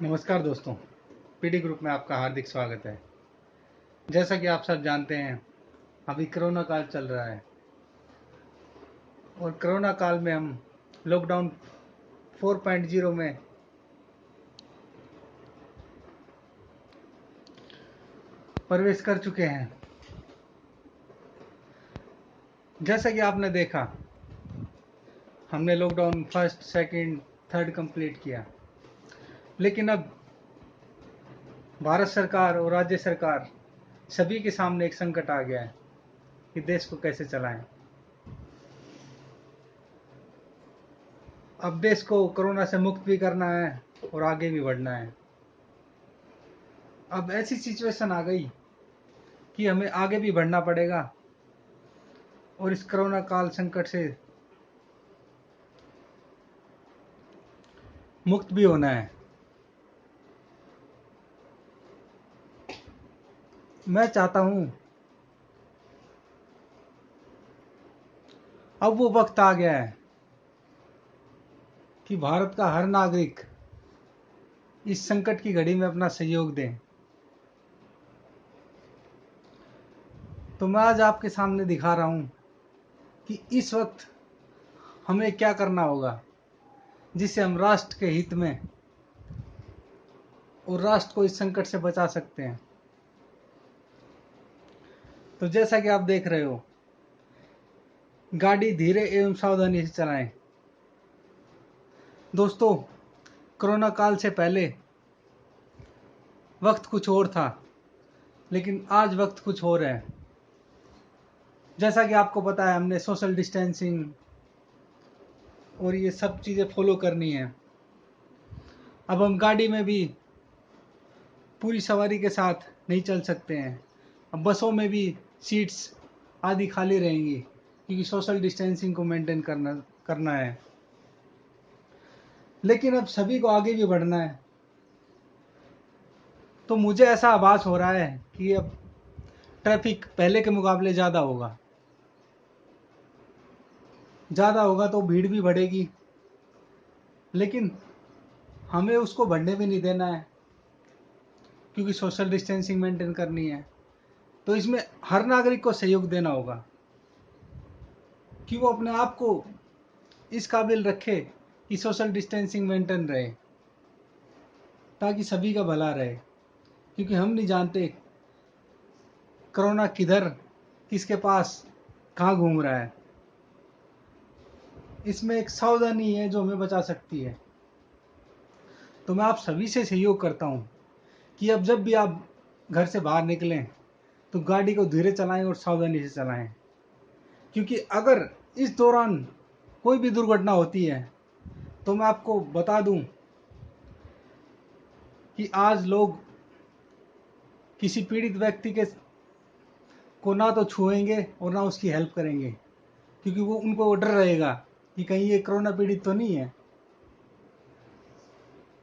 नमस्कार दोस्तों, PD group में आपका हार्दिक स्वागत है। जैसा कि आप सब जानते हैं, अभी कोरोना काल चल रहा है और कोरोना काल में हम लॉकडाउन 4.0 में प्रवेश कर चुके हैं। जैसा कि आपने देखा, हमने lockdown first, second, third complete किया, लेकिन अब भारत सरकार और राज्य सरकार सभी के सामने एक संकट आ गया है कि देश को कैसे चलाएं। अब देश को कोरोना से मुक्त भी करना है और आगे भी बढ़ना है। अब ऐसी सिचुएशन आ गई कि हमें आगे भी बढ़ना पड़ेगा और इस कोरोना काल संकट से मुक्त भी होना है। मैं चाहता हूं, अब वो वक्त आ गया है कि भारत का हर नागरिक इस संकट की घड़ी में अपना सहयोग दे। तो मैं आज आपके सामने दिखा रहा हूं कि इस वक्त हमें क्या करना होगा जिससे हम राष्ट्र के हित में और राष्ट्र को इस संकट से बचा सकते हैं। तो जैसा कि आप देख रहे हो, गाड़ी धीरे एवं सावधानी से चलाएं। दोस्तों, कोरोना काल से पहले वक्त कुछ और था, लेकिन आज वक्त कुछ और है। जैसा कि आपको पता है, हमने सोशल डिस्टेंसिंग और ये सब चीज़ें फॉलो करनी है। अब हम गाड़ी में भी पूरी सवारी के साथ नहीं चल सकते हैं। अब बसों में भी सीट्स आधी खाली रहेंगी क्योंकि सोशल डिस्टेंसिंग को मेंटेन करना है। लेकिन अब सभी को आगे भी बढ़ना है। तो मुझे ऐसा आभास हो रहा है कि अब ट्रैफिक पहले के मुकाबले ज़्यादा होगा। तो भीड़ भी बढ़ेगी, लेकिन हमें उसको बढ़ने भी नहीं देना है क्योंकि सोशल डिस्टेंसिंग मेंटेन करनी है। तो इसमें हर नागरिक को सहयोग देना होगा कि वो अपने आप को इस काबिल रखे कि सोशल डिस्टेंसिंग मेंटेन रहे, ताकि सभी का भला रहे। क्योंकि हम नहीं जानते कोरोना किधर, किसके पास, कहाँ घूम रहा है। इसमें एक सावधानी है जो हमें बचा सकती है। तो मैं आप सभी से सहयोग करता हूँ कि अब जब भी आप घर से बाहर निकलें तो गाड़ी को धीरे चलाएं और सावधानी से चलाएं। क्योंकि अगर इस दौरान कोई भी दुर्घटना होती है तो मैं आपको बता दूं कि आज लोग किसी पीड़ित व्यक्ति के को ना तो छुएंगे और ना उसकी हेल्प करेंगे, क्योंकि वो उनको डर रहेगा कि कहीं ये कोरोना पीड़ित तो नहीं है।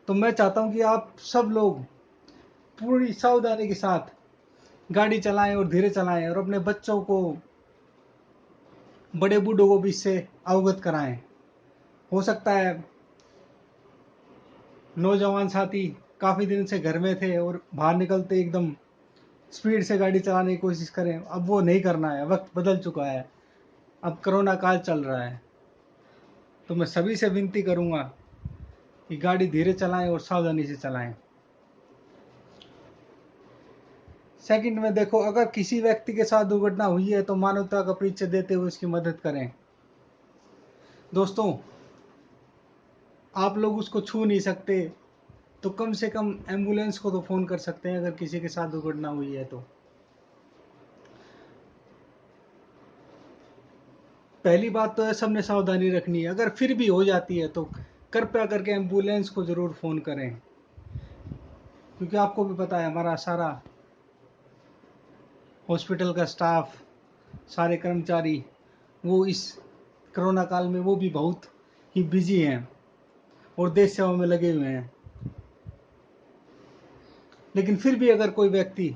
तो मैं चाहता हूं कि आप सब लोग पूरी सावधानी के साथ गाड़ी चलाएं और धीरे चलाएं और अपने बच्चों को, बड़े बूढ़ों को भी इससे अवगत कराएं। हो सकता है नौजवान साथी काफ़ी दिन से घर में थे और बाहर निकलते एकदम स्पीड से गाड़ी चलाने की कोशिश करें। अब वो नहीं करना है, वक्त बदल चुका है। अब कोरोना काल चल रहा है। तो मैं सभी से विनती करूंगा कि गाड़ी धीरे चलाएं और सावधानी से चलाएं। सेकंड में देखो, अगर किसी व्यक्ति के साथ दुर्घटना हुई है तो मानवता का परिचय देते हुए उसकी मदद करें। दोस्तों, आप लोग उसको छू नहीं सकते तो कम से कम एम्बुलेंस को तो फ़ोन कर सकते हैं अगर किसी के साथ दुर्घटना हुई है तो। पहली बात तो है, सबने सावधानी रखनी है। अगर फिर भी हो जाती है तो कृपया करके एम्बुलेंस को ज़रूर फ़ोन करें, क्योंकि आपको भी पता है हमारा सारा हॉस्पिटल का स्टाफ, सारे कर्मचारी, वो इस कोरोना काल में वो भी बहुत ही बिजी हैं और देश सेवा में लगे हुए हैं। लेकिन फिर भी अगर कोई व्यक्ति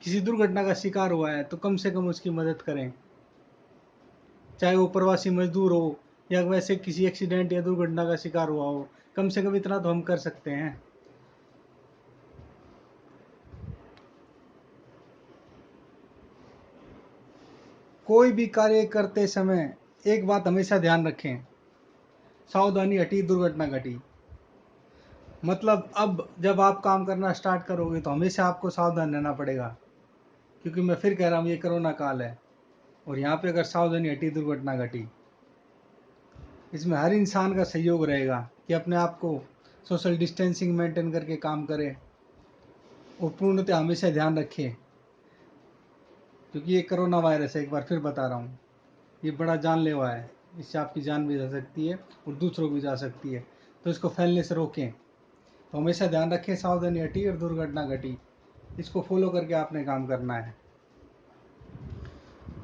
किसी दुर्घटना का शिकार हुआ है तो कम से कम उसकी मदद करें, चाहे वो प्रवासी मजदूर हो या वैसे किसी एक्सीडेंट या दुर्घटना का शिकार हुआ हो। कम से कम इतना तो हम कर सकते हैं। कोई भी कार्य करते समय एक बात हमेशा ध्यान रखें, सावधानी हटी दुर्घटना घटी। मतलब अब जब आप काम करना स्टार्ट करोगे तो हमेशा आपको सावधान रहना पड़ेगा, क्योंकि मैं फिर कह रहा हूँ ये कोरोना काल है, और यहाँ पे अगर सावधानी हटी दुर्घटना घटी। इसमें हर इंसान का सहयोग रहेगा कि अपने आप को सोशल डिस्टेंसिंग मेंटेन करके काम करे और पूर्णतः हमेशा ध्यान रखे, क्योंकि ये कोरोना वायरस है, एक बार फिर बता रहा हूँ, ये बड़ा जानलेवा है। इससे आपकी जान भी जा सकती है और दूसरों की जा सकती है, तो इसको फैलने से रोकें। तो हमेशा ध्यान रखें, सावधानी हटी और दुर्घटना घटी। इसको फॉलो करके आपने काम करना है।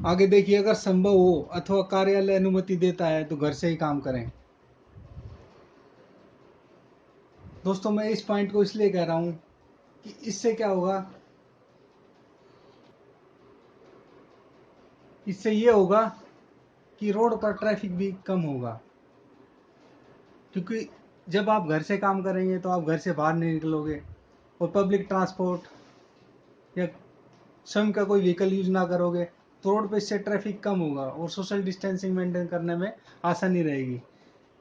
आगे देखिए, अगर संभव हो अथवा कार्यालय अनुमति देता है तो घर से ही काम करें। दोस्तों, मैं इस पॉइंट को इसलिए कह रहा हूं कि इससे क्या होगा, इससे ये होगा कि रोड पर ट्रैफिक भी कम होगा, क्योंकि जब आप घर से काम करेंगे तो आप घर से बाहर नहीं निकलोगे और पब्लिक ट्रांसपोर्ट या स्वयं का कोई व्हीकल यूज ना करोगे, तो रोड पे इससे ट्रैफिक कम होगा और सोशल डिस्टेंसिंग मेंटेन करने में आसानी रहेगी।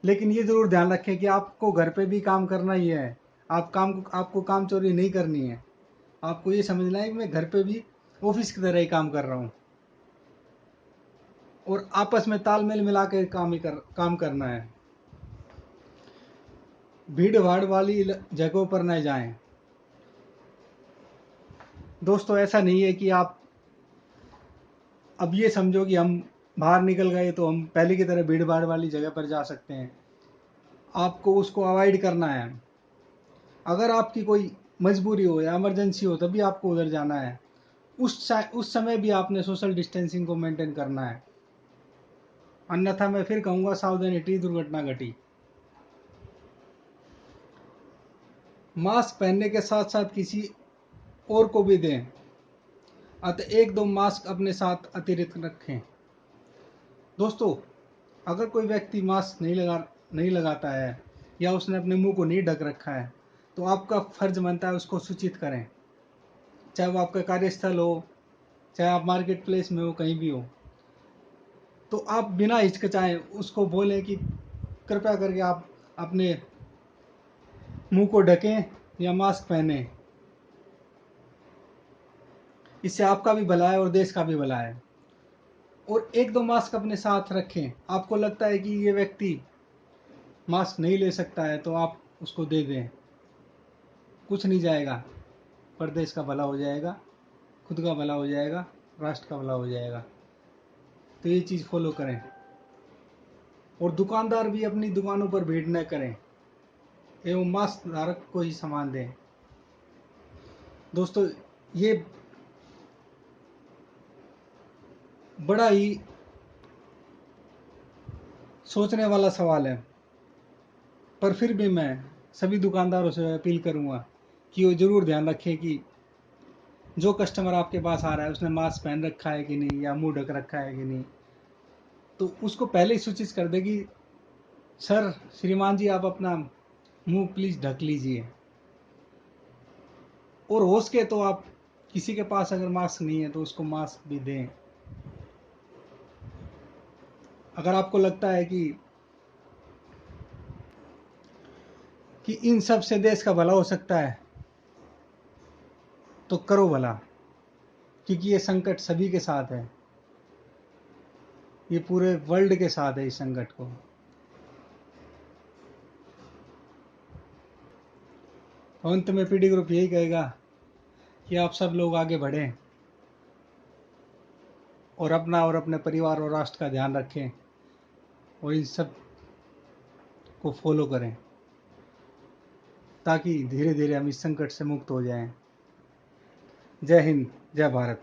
लेकिन ये जरूर ध्यान रखें कि आपको घर पे भी काम करना ही है। आपको काम चोरी नहीं करनी है। आपको ये समझना है कि मैं घर पे भी ऑफिस की तरह ही काम कर रहा हूँ, और आपस में तालमेल मिला के काम करना है। भीड़ भाड़ वाली जगहों पर न जाएं। दोस्तों, ऐसा नहीं है कि आप अब ये समझो कि हम बाहर निकल गए तो हम पहले की तरह भीड़ भाड़ वाली जगह पर जा सकते हैं। आपको उसको अवॉइड करना है। अगर आपकी कोई मजबूरी हो या इमरजेंसी हो तभी आपको उधर जाना है। उस समय भी आपने सोशल डिस्टेंसिंग को मेंटेन करना है, अन्यथा मैं फिर कहूंगा सावधानी हटी दुर्घटना घटी। मास्क पहनने के साथ साथ किसी और को भी दें, अतः एक दो मास्क अपने साथ अतिरिक्त रखें। दोस्तों, अगर कोई व्यक्ति मास्क नहीं लगाता है या उसने अपने मुंह को नहीं ढक रखा है, तो आपका फर्ज बनता है उसको सूचित करें। चाहे वो आपका कार्यस्थल हो, चाहे आप मार्केट प्लेस में हो, कहीं भी हो, तो आप बिना हिचकिचाए उसको बोलें कि कृपया करके आप अपने मुंह को ढकें या मास्क पहने। इससे आपका भी भला है और देश का भी भला है। और एक दो मास्क अपने साथ रखें। आपको लगता है कि ये व्यक्ति मास्क नहीं ले सकता है तो आप उसको दे दें, कुछ नहीं जाएगा, पर देश का भला हो जाएगा, खुद का भला हो जाएगा, राष्ट्र का भला हो जाएगा। तो ये चीज़ फॉलो करें। और दुकानदार भी अपनी दुकानों पर भीड़ न करें एवं मास्क धारक को ही सामान दें। दोस्तों, ये बड़ा ही सोचने वाला सवाल है, पर फिर भी मैं सभी दुकानदारों से अपील करूंगा कि वो ज़रूर ध्यान रखें कि जो कस्टमर आपके पास आ रहा है उसने मास्क पहन रखा है कि नहीं या मुंह ढक रखा है कि नहीं, तो उसको पहले ही सूचित कर दे कि सर, श्रीमान जी, आप अपना मुंह प्लीज़ ढक लीजिए। और हो सके तो आप किसी के पास अगर मास्क नहीं है तो उसको मास्क भी दें। अगर आपको लगता है कि इन सब से देश का भला हो सकता है तो करो भला, क्योंकि ये संकट सभी के साथ है, ये पूरे वर्ल्ड के साथ है इस संकट को। अंत में पीडी ग्रुप यही कहेगा कि आप सब लोग आगे बढ़ें और अपना और अपने परिवार और राष्ट्र का ध्यान रखें और इन सब को फॉलो करें, ताकि धीरे धीरे हम इस संकट से मुक्त हो जाएं। जय हिंद, जय भारत।